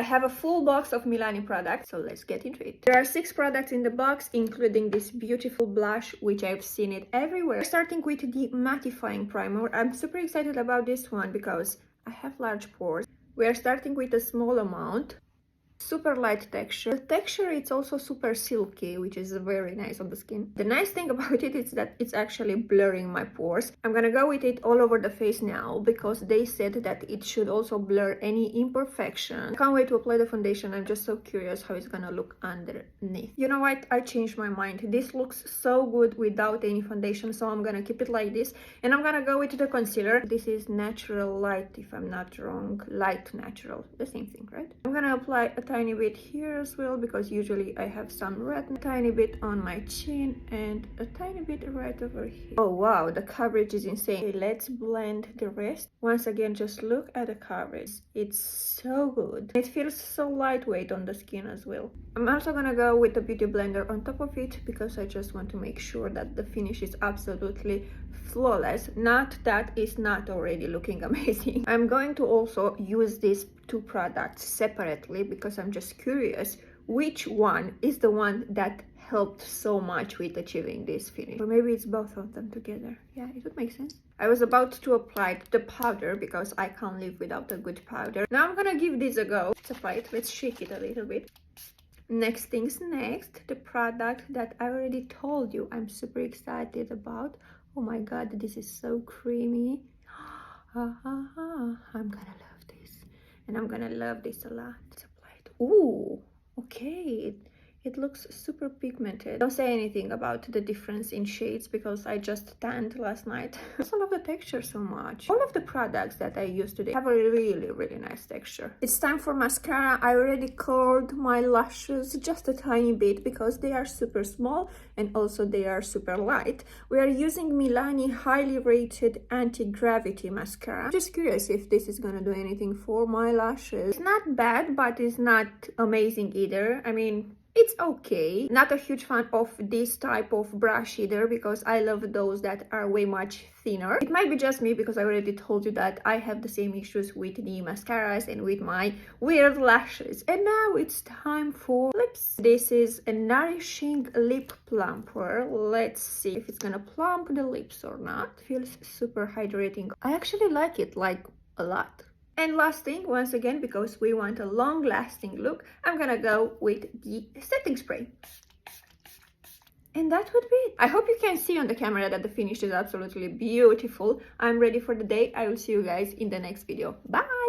I have a full box of Milani products, so let's get into it. There are 6 products in the box, including this beautiful blush, which I've seen it everywhere. Starting with the mattifying primer. I'm super excited about this one because I have large pores. We are starting with a small amount. Super light texture. The texture it's also super silky, which is very nice on the skin. The nice thing about it is that it's actually blurring my pores. I'm gonna go with it all over the face now because they said that it should also blur any imperfection. Can't wait to apply the foundation. I'm just so curious how it's gonna look underneath. You know what? I changed my mind. This looks so good without any foundation, so I'm gonna keep it like this. And I'm gonna go with the concealer. This is Natural Light, if I'm not wrong. Light Natural. The same thing, right? I'm gonna apply a tiny bit here as well because usually I have some red, a tiny bit on my chin and a tiny bit right over here. Oh wow, the coverage is insane. Okay, let's blend the rest. Once again, just look at the coverage. It's so good. It feels so lightweight on the skin as well. I'm also gonna go with the beauty blender on top of it because I just want to make sure that the finish is absolutely flawless. Not that it's not already looking amazing. I'm going to also use these 2 products separately because I'm just curious which one is the one that helped so much with achieving this finish. Or maybe it's both of them together. Yeah, it would make sense. I was about to apply the powder because I can't live without a good powder. Now I'm gonna give this a go. Let's apply it. Let's shake it a little bit. Next things next, the product that I already told you I'm super excited about. Oh my god, this is so creamy. I'm gonna love this. And I'm gonna love this a lot. Let's apply it. Ooh, okay. It looks super pigmented. Don't say anything about the difference in shades because I just tanned last night. I also love the texture so much. All of the products that I use today have a really nice texture. It's time for mascara. I already curled my lashes just a tiny bit because they are super small and also they are super light. We are using Milani highly rated anti-gravity mascara. I'm just curious if this is gonna do anything for my lashes. It's not bad, but it's not amazing either. I mean, it's okay. Not a huge fan of this type of brush either because I love those that are way much thinner. It might be just me because I already told you that I have the same issues with the mascaras and with my weird lashes. And now it's time for lips. This is a nourishing lip plumper. Let's see if it's gonna plump the lips or not. Feels super hydrating. I actually like it like a lot. And last thing, once again, because we want a long-lasting look, I'm gonna go with the setting spray. And that would be it. I hope you can see on the camera that the finish is absolutely beautiful. I'm ready for the day. I will see you guys in the next video. Bye!